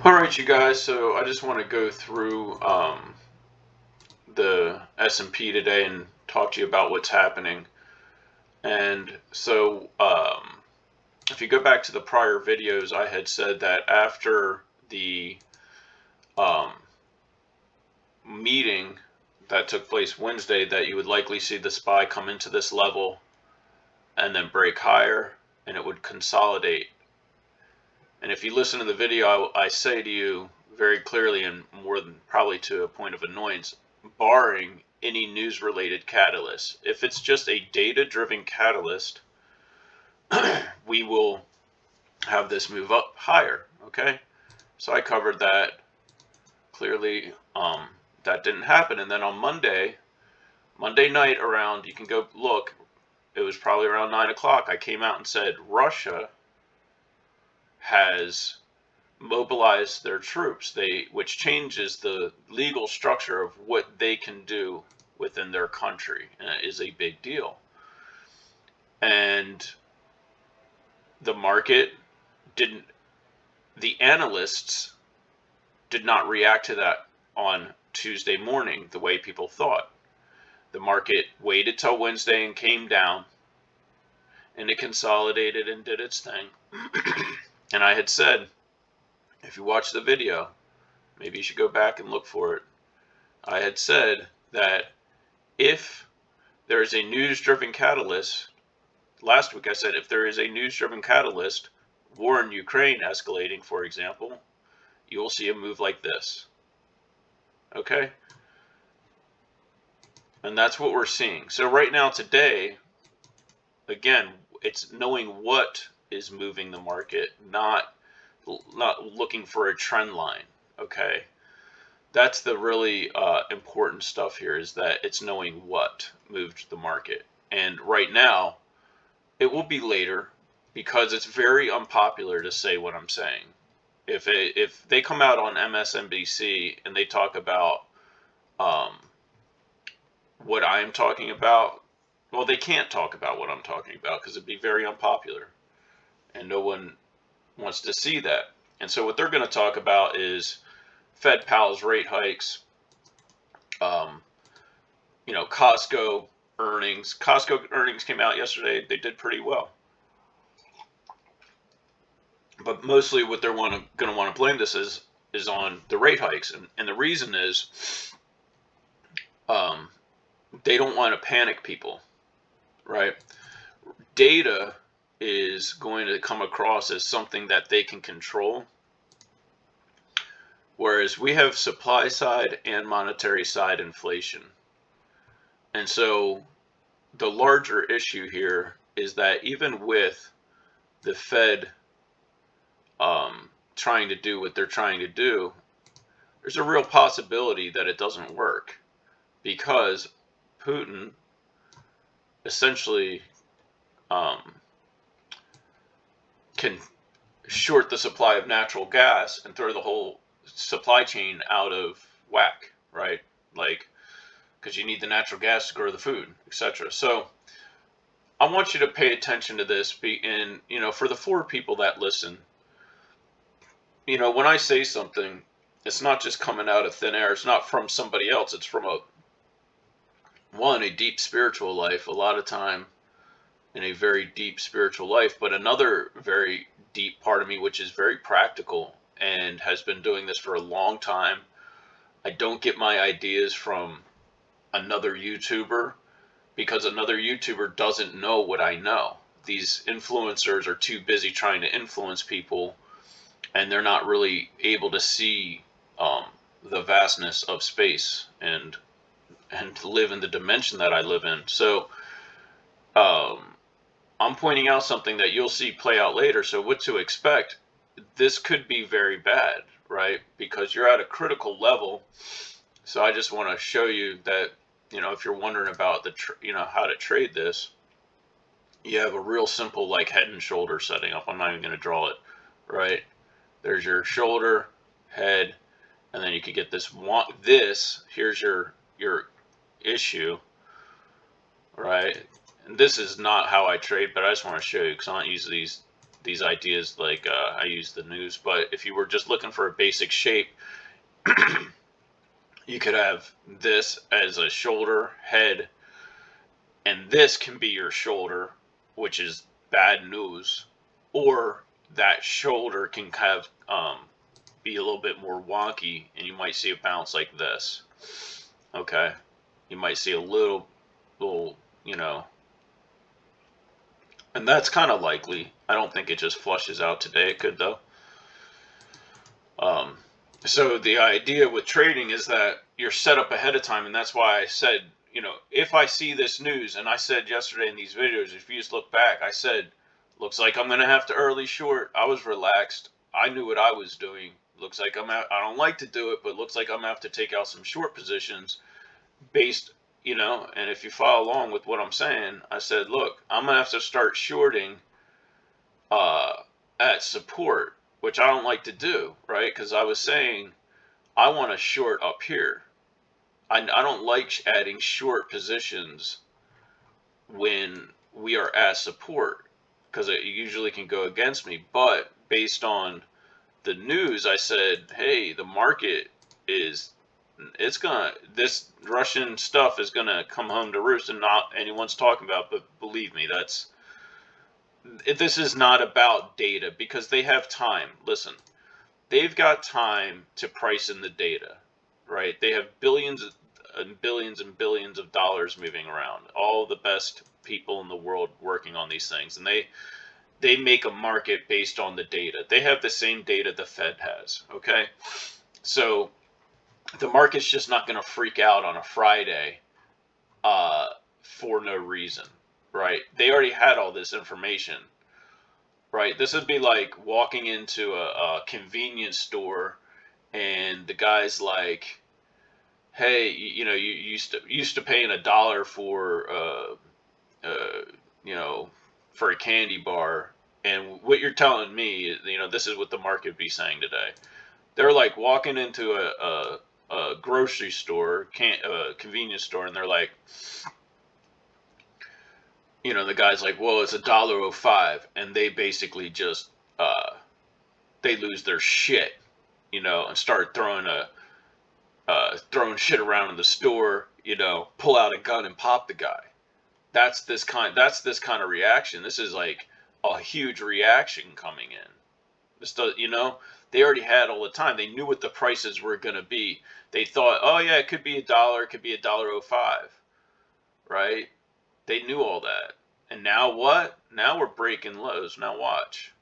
Alright, you guys, so I just want to go through the S&P today and talk to you about what's happening. And so if you go back to the prior videos, I had said that after the um, meeting that took place Wednesday, that you would likely see the SPY come into this level and then break higher, and it would consolidate. And if you listen to the video, I say to you very clearly, and more than probably to a point of annoyance, barring any news-related catalyst. If it's just a data-driven catalyst, we will have this move up higher, okay? So I covered that clearly. That didn't happen. And then on Monday night around, you can go look, it was probably around 9 o'clock, I came out and said Russia has mobilize their troops, which changes the legal structure of what they can do within their country, and it is a big deal. And the market didn't, the analysts did not react to that on Tuesday morning the way people thought. The market waited till Wednesday and came down, and it consolidated and did its thing. And I had said, if you watch the video, maybe you should go back and look for it. I had said that if there is a news-driven catalyst, last week I said if there is a news-driven catalyst, war in Ukraine escalating, for example, you will see a move like this. Okay? And that's what we're seeing. So right now, today, again, it's knowing what is moving the market, not looking for a trend line. Okay? That's the really important stuff here, is that it's knowing what moved the market. And right now, it will be later, because it's very unpopular to say what I'm saying. If they come out on MSNBC and they talk about what I'm talking about, well, they can't talk about what I'm talking about because it'd be very unpopular, and no one wants to see that. And so what they're going to talk about is Fed Powell's rate hikes, Costco earnings. Costco earnings came out yesterday. They did pretty well. But mostly what they're going to want to blame this is on the rate hikes. And the reason is they don't want to panic people, right? Data is going to come across as something that they can control, whereas we have supply side and monetary side inflation. And so the larger issue here is that even with the Fed trying to do what they're trying to do, there's a real possibility that it doesn't work, because Putin essentially can short the supply of natural gas and throw the whole supply chain out of whack, right? Like, because you need the natural gas to grow the food, etc. So I want you to pay attention to this, and for the 4 people that listen, when I say something, it's not just coming out of thin air. It's not from somebody else. It's from a deep spiritual life, a lot of time in a very deep spiritual life, but another very deep part of me, which is very practical and has been doing this for a long time. I don't get my ideas from another YouTuber, because another YouTuber doesn't know what I know. These influencers are too busy trying to influence people, and they're not really able to see the vastness of space and live in the dimension that I live in. So I'm pointing out something that you'll see play out later. So what to expect? This could be very bad, right? Because you're at a critical level. So I just want to show you that, if you're wondering about how to trade this, you have a real simple like head and shoulder setting up. I'm not even going to draw it, right? There's your shoulder, head, and then you could get this. Here's your issue, right? And this is not how I trade, but I just want to show you because I don't use these these ideas like I use the news. But if you were just looking for a basic shape, you could have this as a shoulder, head, and this can be your shoulder, which is bad news, or that shoulder can have be a little bit more wonky, and you might see a bounce like this. Okay, you might see a little, you know, and that's kind of likely. I don't think it just flushes out today. It could though. Um, so the idea with trading is that you're set up ahead of time, and that's why I said, if I see this news, and I said yesterday in these videos, if you just look back, I said, looks like I'm gonna have to early short. I was relaxed. I knew what I was doing. Looks like I'm out. I don't like to do it, but looks like I'm gonna have to take out some short positions based, and if you follow along with what I'm saying, I said, look, I'm gonna have to start shorting uh, at support, which I don't like to do, right? Because I was saying I want to short up here. I don't like adding short positions when we are at support because it usually can go against me. But based on the news, I said, hey, the market this Russian stuff is gonna come home to roost, and not anyone's talking about. But believe me, this is not about data because they have time. Listen, they've got time to price in the data, right? They have billions and billions and billions of dollars moving around, all the best people in the world working on these things, and they make a market based on the data. They have the same data the Fed has, okay? So the market's just not going to freak out on a Friday for no reason, right? They already had all this information, right? This would be like walking into a convenience store and the guy's like, hey, you used to paying $1 for uh, you know for a candy bar, and what you're telling me, this is what the market would be saying today. They're like walking into a grocery store, convenience store, and they're like, the guy's like, well, it's $1.05, and they basically just they lose their shit, and start throwing shit around in the store, pull out a gun and pop the guy. That's this kind of reaction. This is like a huge reaction coming in. This does, they already had all the time. They knew what the prices were going to be. They thought, oh yeah, it could be $1, it could be $1.05, right? They knew all that. And now what? Now we're breaking lows. Now watch.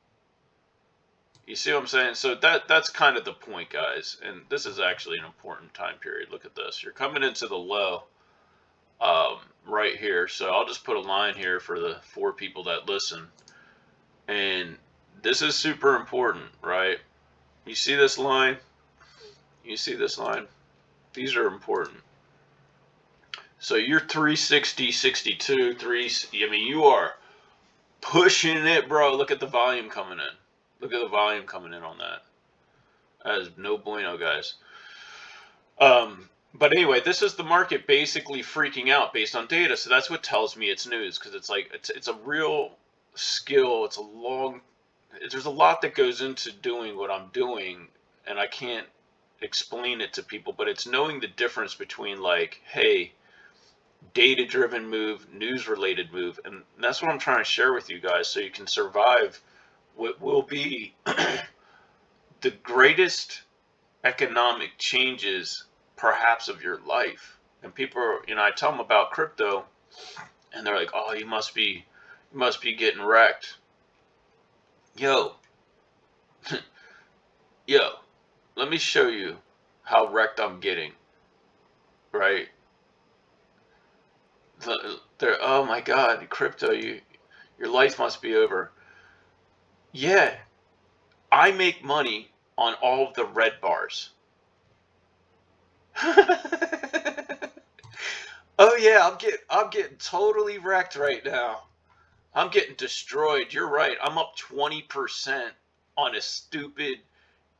You see what I'm saying? So that's kind of the point, guys. And this is actually an important time period. Look at this. You're coming into the low right here. So I'll just put a line here for the 4 people that listen. And this is super important, right? You see this line? You see this line? These are important. So you're 360, 62, you are pushing it, bro. Look at the volume coming in. Look at the volume coming in on that. That is no bueno, guys. But anyway, this is the market basically freaking out based on data. So that's what tells me it's news, because it's like it's a real skill. There's a lot that goes into doing what I'm doing, and I can't explain it to people, but it's knowing the difference between, like, hey, data-driven move, news-related move, and that's what I'm trying to share with you guys so you can survive what will be the greatest economic changes perhaps of your life. And people are, I tell them about crypto, and they're like, oh, you must be getting wrecked. Yo, let me show you how wrecked I'm getting, right? Oh my God, crypto, your life must be over. Yeah, I make money on all of the red bars. Oh yeah, I'm getting totally wrecked right now. I'm getting destroyed. You're right. I'm up 20% on a stupid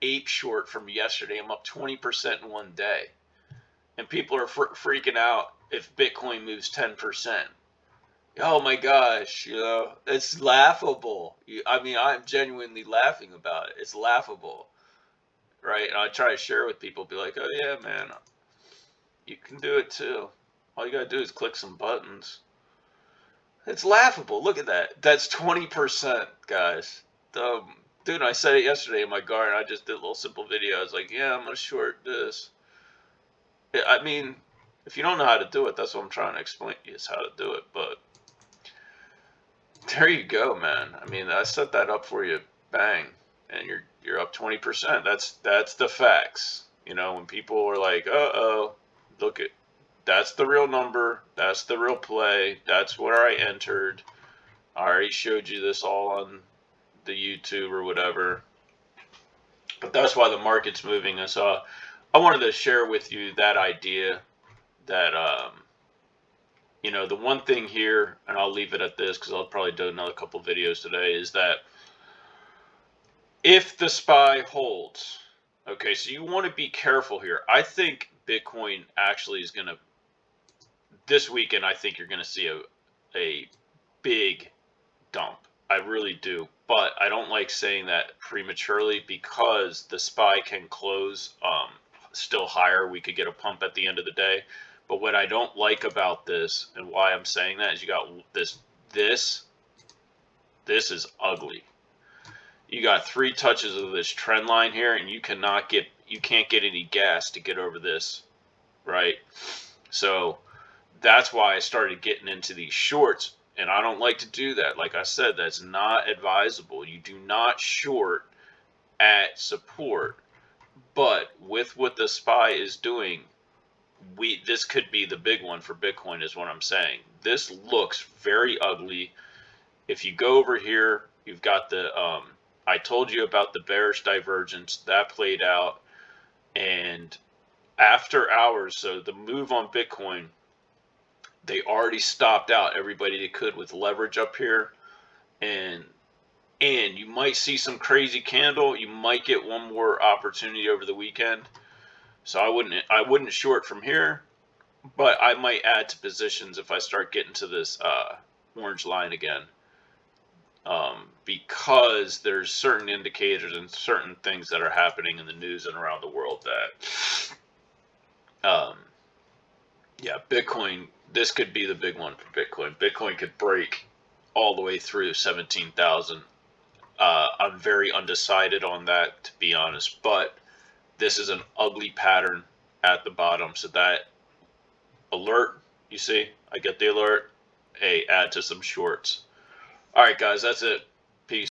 ape short from yesterday. I'm up 20% in one day. And people are freaking out if Bitcoin moves 10%. Oh my gosh, it's laughable. I mean, I'm genuinely laughing about it. It's laughable, right? And I try to share with people, be like, oh yeah, man, you can do it too. All you gotta do is click some buttons. It's laughable. Look at that. That's 20%, guys. Dude, I said it yesterday in my garden. I just did a little simple video. I was like, yeah, I'm gonna short this. I mean, if you don't know how to do it, that's what I'm trying to explain to you is how to do it. But there you go, man. I mean, I set that up for you, bang, and you're up 20%. That's the facts. When people are like, "Uh-oh, look at that's the real number. That's the real play. That's where I entered. I already showed you this all on the YouTube or whatever." But that's why the market's moving. And so I wanted to share with you that idea that the one thing here, and I'll leave it at this because I'll probably do another couple videos today, is that if the SPY holds, okay, so you want to be careful here. I think Bitcoin actually is going to, this weekend, I think you're going to see a big dump. I really do. But I don't like saying that prematurely because the SPY can close still higher. We could get a pump at the end of the day. But what I don't like about this and why I'm saying that is you got this is ugly. You got 3 touches of this trend line here, and you can't get any gas to get over this, right? So that's why I started getting into these shorts, and I don't like to do that. Like I said, that's not advisable. You do not short at support, but with what the SPY is doing, this could be the big one for Bitcoin, is what I'm saying. This looks very ugly. If you go over here, you've got I told you about the bearish divergence that played out, and after hours, so the move on Bitcoin, they already stopped out everybody they could with leverage up here, and you might see some crazy candle. You might get one more opportunity over the weekend. So I wouldn't short from here, but I might add to positions if I start getting to this orange line again. Because there's certain indicators and certain things that are happening in the news and around the world that, yeah, Bitcoin, this could be the big one for Bitcoin. Bitcoin could break all the way through 17,000. I'm very undecided on that, to be honest, but this is an ugly pattern at the bottom. So that alert, you see, I get the alert. Hey, add to some shorts. All right, guys, that's it. Peace.